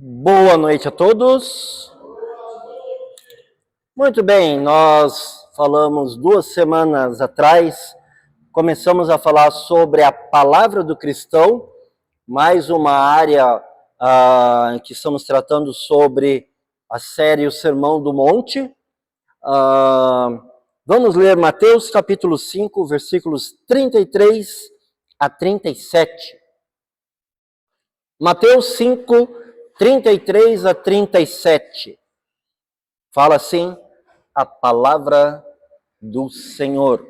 Boa noite a todos. Muito bem, nós falamos 2 semanas atrás, começamos a falar sobre a palavra do cristão, mais uma área que estamos tratando sobre a série O Sermão do Monte. Vamos ler Mateus capítulo 5, versículos 33 a 37. Mateus 5, 33 a 37. Fala assim a palavra do Senhor.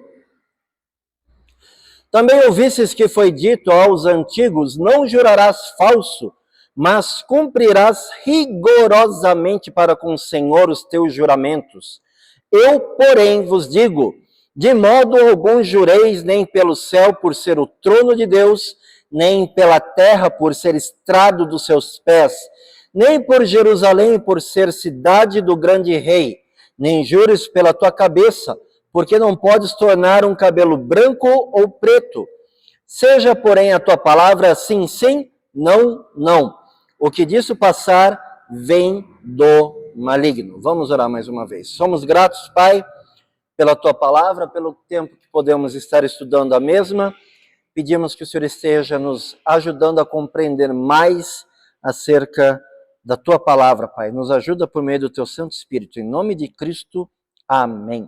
Também ouvistes que foi dito aos antigos: não jurarás falso, mas cumprirás rigorosamente para com o Senhor os teus juramentos. Eu, porém, vos digo, de modo algum jureis, nem pelo céu por ser o trono de Deus, nem pela terra por ser estrado dos seus pés, nem por Jerusalém por ser cidade do grande rei, nem jures pela tua cabeça, porque não podes tornar um cabelo branco ou preto. Seja, porém, a tua palavra sim, sim, não, não. O que disso passar vem do maligno. Vamos orar mais uma vez. Somos gratos, Pai, pela tua palavra, pelo tempo que podemos estar estudando a mesma. Pedimos que o Senhor esteja nos ajudando a compreender mais acerca da tua palavra, Pai. Nos ajuda por meio do teu Santo Espírito. Em nome de Cristo, amém.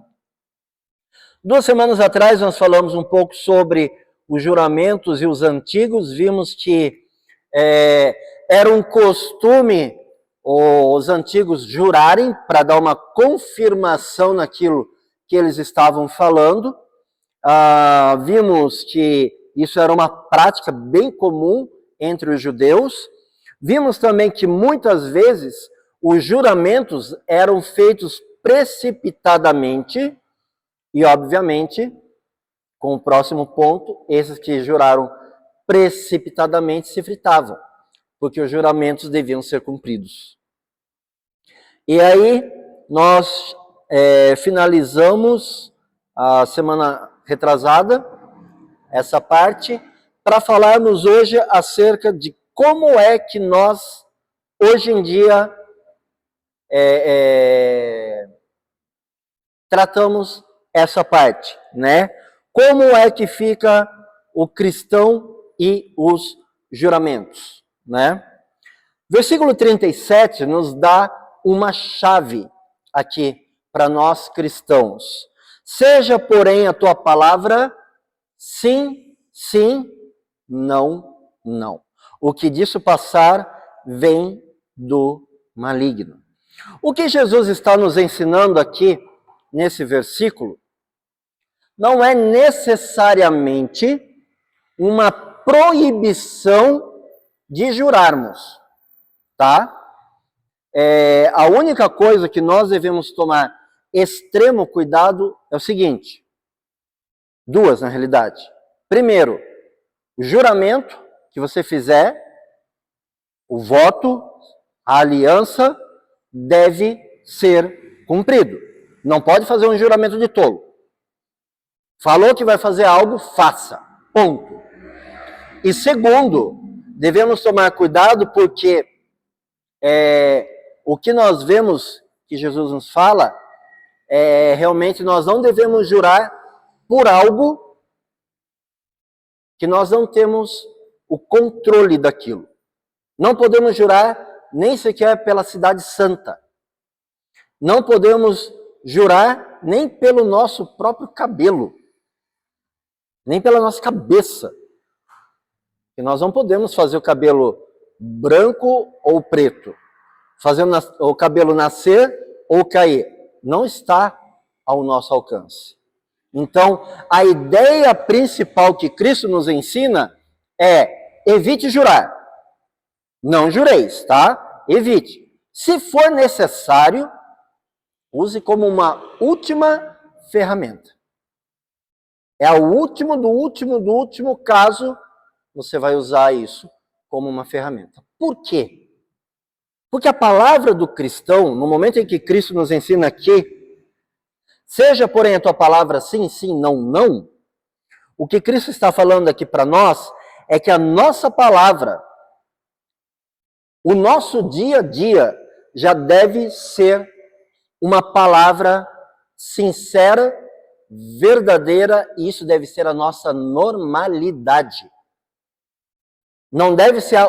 2 semanas atrás nós falamos um pouco sobre os juramentos e os antigos. Vimos que era um costume os antigos jurarem para dar uma confirmação naquilo que eles estavam falando. Vimos que isso era uma prática bem comum entre os judeus. Vimos também que muitas vezes os juramentos eram feitos precipitadamente e, obviamente, com o próximo ponto, esses que juraram precipitadamente se fritavam, porque os juramentos deviam ser cumpridos. E aí nós finalizamos a semana retrasada essa parte, para falarmos hoje acerca de como é que nós, hoje em dia, tratamos essa parte, né? Como é que fica o cristão e os juramentos, né? Versículo 37 nos dá uma chave aqui para nós cristãos. Seja, porém, a tua palavra sim, sim, não, não. O que disso passar vem do maligno. O que Jesus está nos ensinando aqui, nesse versículo, não é necessariamente uma proibição de jurarmos, tá? A única coisa que nós devemos tomar extremo cuidado é o seguinte: duas, na realidade. Primeiro, o juramento que você fizer, o voto, a aliança, deve ser cumprido. Não pode fazer um juramento de tolo. Falou que vai fazer algo, faça. Ponto. E segundo, devemos tomar cuidado porque o que nós vemos que Jesus nos fala realmente nós não devemos jurar por algo que nós não temos o controle daquilo. Não podemos jurar nem sequer pela cidade santa. Não podemos jurar nem pelo nosso próprio cabelo, nem pela nossa cabeça. E nós não podemos fazer o cabelo branco ou preto, fazer o cabelo nascer ou cair. Não está ao nosso alcance. Então, a ideia principal que Cristo nos ensina é: evite jurar. Não jureis, tá? Evite. Se for necessário, use como uma última ferramenta. É o último do último caso, você vai usar isso como uma ferramenta. Por quê? Porque a palavra do cristão, no momento em que Cristo nos ensina que seja, porém, a tua palavra sim, sim, não, não, o que Cristo está falando aqui para nós é que a nossa palavra O nosso dia a dia já deve ser uma palavra sincera, verdadeira, e isso deve ser a nossa normalidade. Não deve ser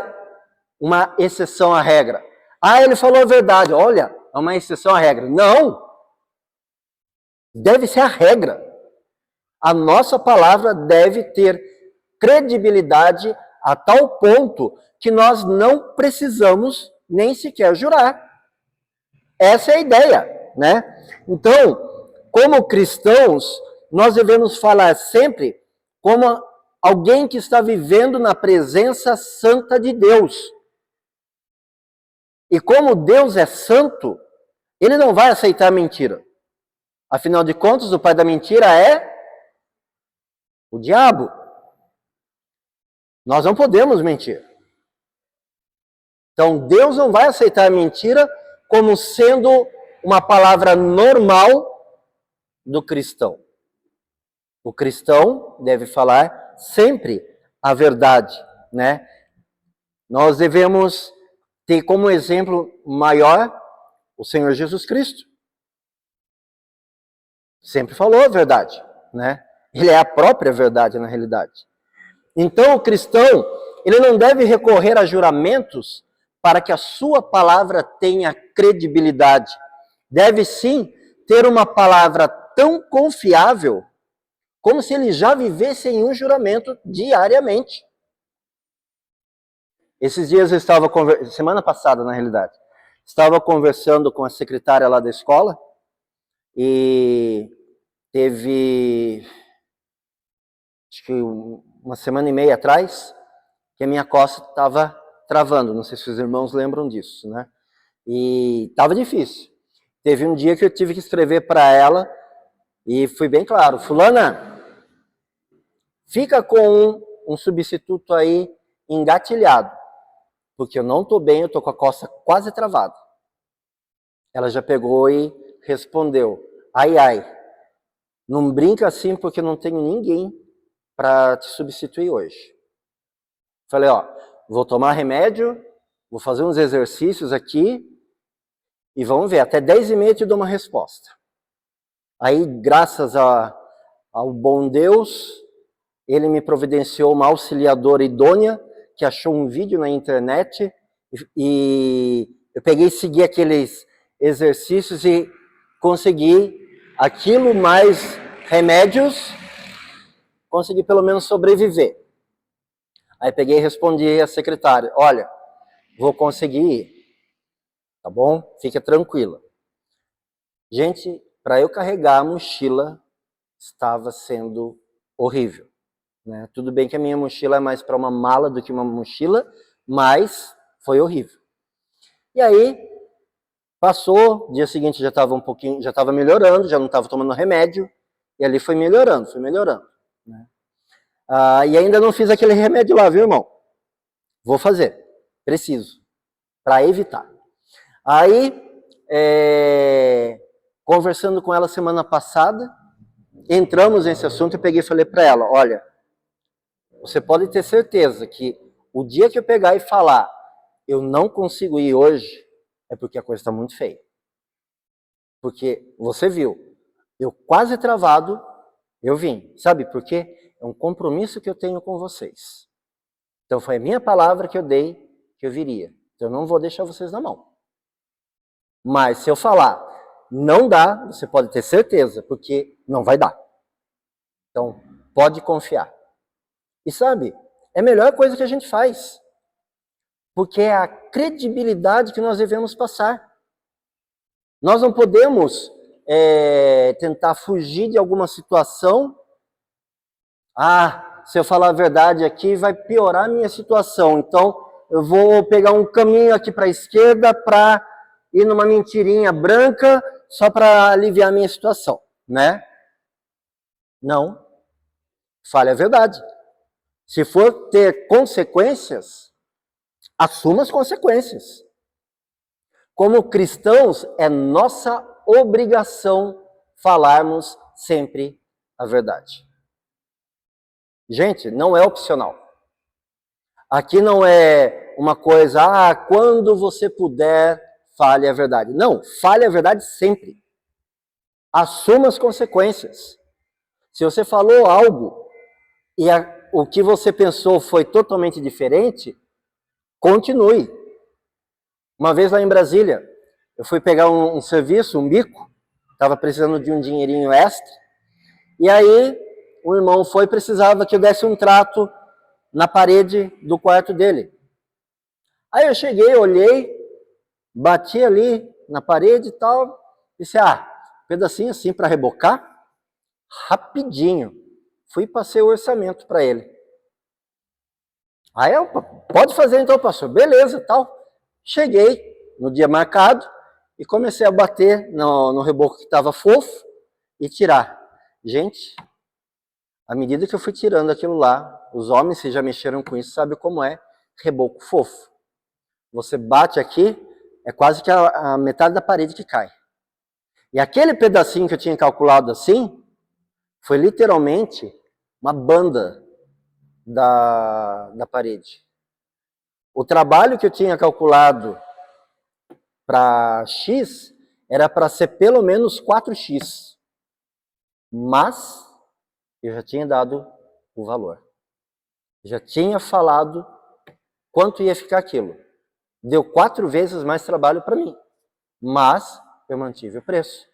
uma exceção à regra. Ah, ele falou a verdade. Olha, é uma exceção à regra. Não! Deve ser a regra. A nossa palavra deve ter credibilidade a tal ponto que nós não precisamos nem sequer jurar. Essa é a ideia, né? Então, como cristãos, nós devemos falar sempre como alguém que está vivendo na presença santa de Deus. E como Deus é santo, ele não vai aceitar mentira. Afinal de contas, o pai da mentira é o diabo. Nós não podemos mentir. Então, Deus não vai aceitar a mentira como sendo uma palavra normal do cristão. O cristão deve falar sempre a verdade, né? Nós devemos ter como exemplo maior o Senhor Jesus Cristo. Sempre falou a verdade, né? Ele é a própria verdade na realidade. Então, o cristão, ele não deve recorrer a juramentos para que a sua palavra tenha credibilidade. Deve sim ter uma palavra tão confiável como se ele já vivesse em um juramento diariamente. Esses dias eu estava semana passada, na realidade, estava conversando com a secretária lá da escola e teve, acho que uma semana e meia atrás, que a minha costa estava travando. Não sei se os irmãos lembram disso, né? E estava difícil. Teve um dia que eu tive que escrever para ela e fui bem claro: fulana, fica com um substituto aí engatilhado, porque eu não estou bem, eu estou com a costa quase travada. Ela já pegou e respondeu: ai, ai, não brinca assim porque eu não tenho ninguém para te substituir hoje. Falei, ó, vou tomar remédio, vou fazer uns exercícios aqui e vamos ver, até 10h30 eu te dou uma resposta. Aí, graças ao bom Deus, ele me providenciou uma auxiliadora idônea que achou um vídeo na internet e eu peguei e segui aqueles exercícios e consegui aquilo mais remédios, consegui pelo menos sobreviver. Aí peguei e respondi à secretária: olha, vou conseguir ir, tá bom? Fica tranquila. Gente, para eu carregar a mochila estava sendo horrível, né? Tudo bem que a minha mochila é mais para uma mala do que uma mochila, mas foi horrível. E aí passou, dia seguinte já estava já estava melhorando, já não estava tomando remédio, e ali foi melhorando, né? E ainda não fiz aquele remédio lá, viu, irmão? Vou fazer, preciso, para evitar. Aí, conversando com ela semana passada, entramos nesse assunto e peguei e falei para ela: olha, você pode ter certeza que o dia que eu pegar e falar eu não consigo ir hoje, é porque a coisa está muito feia. Porque você viu, eu quase travado, eu vim. Sabe por quê? É um compromisso que eu tenho com vocês. Então foi a minha palavra que eu dei que eu viria. Então eu não vou deixar vocês na mão. Mas se eu falar não dá, você pode ter certeza, porque não vai dar. Então pode confiar. E sabe, é a melhor coisa que a gente faz. Porque é a credibilidade que nós devemos passar. Nós não podemos tentar fugir de alguma situação. Se eu falar a verdade aqui, vai piorar a minha situação. Então, eu vou pegar um caminho aqui para a esquerda para ir numa mentirinha branca só para aliviar a minha situação, né? Não. Fale a verdade. Se for ter consequências, assuma as consequências. Como cristãos, é nossa obrigação falarmos sempre a verdade. Gente, não é opcional. Aqui não é uma coisa, quando você puder, fale a verdade. Não, fale a verdade sempre. Assuma as consequências. Se você falou algo e o que você pensou foi totalmente diferente, continue. Uma vez lá em Brasília, eu fui pegar um serviço, um bico, estava precisando de um dinheirinho extra, e aí o irmão precisava que eu desse um trato na parede do quarto dele. Aí eu cheguei, olhei, bati ali na parede e tal, disse, pedacinho assim para rebocar, rapidinho. Fui e passei o orçamento para ele. Aí eu, pode fazer então, pastor. Beleza, tal. Cheguei no dia marcado e comecei a bater no reboco que estava fofo e tirar. Gente, à medida que eu fui tirando aquilo lá, os homens que já mexeram com isso sabem como é reboco fofo. Você bate aqui, é quase que a metade da parede que cai. E aquele pedacinho que eu tinha calculado assim, foi literalmente uma banda da parede. O trabalho que eu tinha calculado para X era para ser pelo menos 4x. Mas eu já tinha dado o valor. Já tinha falado quanto ia ficar aquilo. Deu 4 vezes mais trabalho para mim. Mas eu mantive o preço.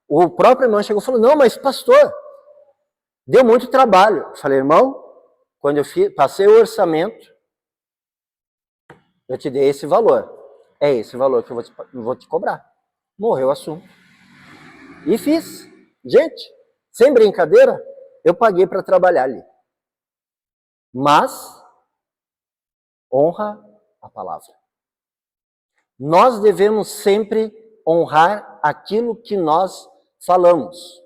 O próprio irmão chegou e falou, não, mas pastor, deu muito trabalho. Eu falei, irmão, quando eu passei o orçamento, eu te dei esse valor. É esse valor que eu vou te cobrar. Morreu o assunto. E fiz. Gente, sem brincadeira, eu paguei para trabalhar ali. Mas, honra a palavra. Nós devemos sempre honrar aquilo que nós falamos,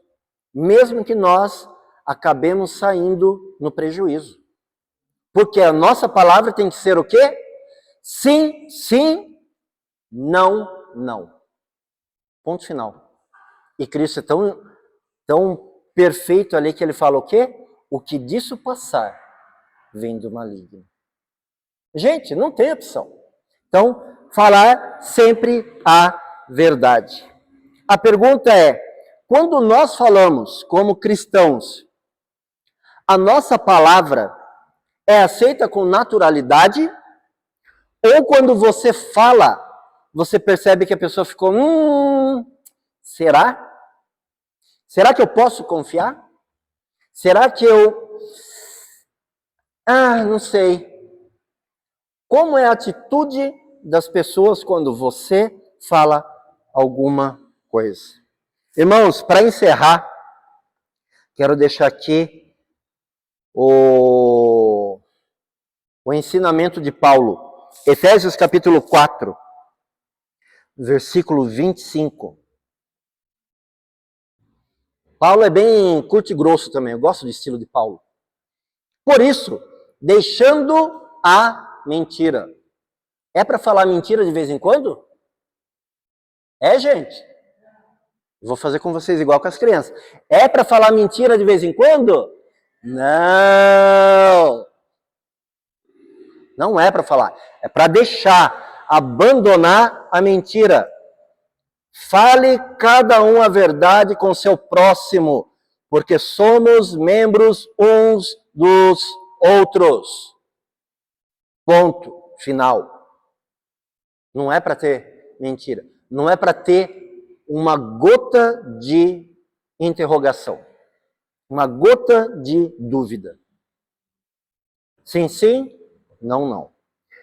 mesmo que nós acabemos saindo no prejuízo. Porque a nossa palavra tem que ser o quê? Sim, sim, não, não. Ponto final. E Cristo é tão perfeito ali que ele fala o quê? O que disso passar vem do maligno. Gente, não tem opção. Então, falar sempre a verdade. A pergunta é, quando nós falamos como cristãos, a nossa palavra é aceita com naturalidade? Ou quando você fala, você percebe que a pessoa ficou, será? Será que eu posso confiar? Será que não sei. Como é a atitude das pessoas quando você fala alguma coisa? Irmãos, para encerrar, quero deixar aqui o ensinamento de Paulo. Efésios capítulo 4, versículo 25. Paulo é bem curto e grosso também, eu gosto do estilo de Paulo. Por isso, deixando a mentira. É para falar mentira de vez em quando? É, gente? Vou fazer com vocês igual com as crianças. É para falar mentira de vez em quando? Não! Não é para falar. É para deixar, abandonar a mentira. Fale cada um a verdade com seu próximo, porque somos membros uns dos outros. Ponto final. Não é para ter mentira. Não é para ter uma gota de interrogação. Uma gota de dúvida. Sim, sim. Não, não.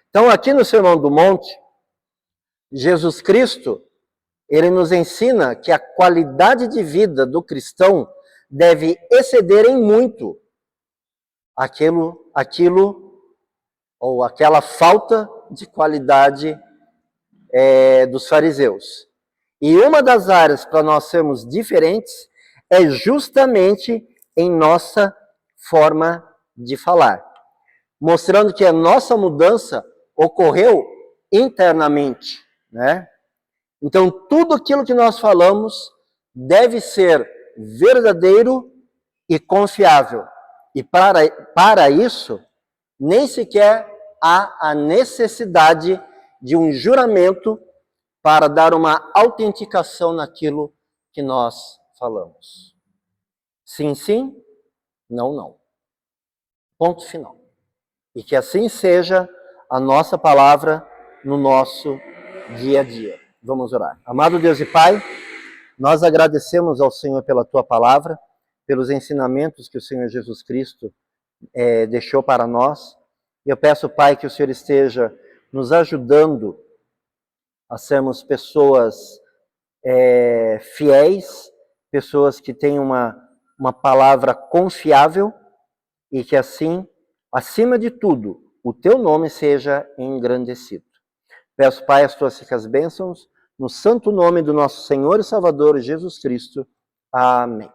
Então, aqui no Sermão do Monte, Jesus Cristo, ele nos ensina que a qualidade de vida do cristão deve exceder em muito aquilo ou aquela falta de qualidade dos fariseus. E uma das áreas para nós sermos diferentes é justamente em nossa forma de falar, mostrando que a nossa mudança ocorreu internamente, né? Então, tudo aquilo que nós falamos deve ser verdadeiro e confiável. E para isso, nem sequer há a necessidade de um juramento para dar uma autenticação naquilo que nós falamos. Sim, sim, não, não. Ponto final. E que assim seja a nossa palavra no nosso dia a dia. Vamos orar. Amado Deus e Pai, nós agradecemos ao Senhor pela Tua palavra, pelos ensinamentos que o Senhor Jesus Cristo deixou para nós. E eu peço, Pai, que o Senhor esteja nos ajudando a sermos pessoas fiéis, pessoas que têm uma palavra confiável e que assim, acima de tudo, o Teu nome seja engrandecido. Peço, Pai, as Tuas ricas bênçãos, no santo nome do nosso Senhor e Salvador Jesus Cristo. Amém.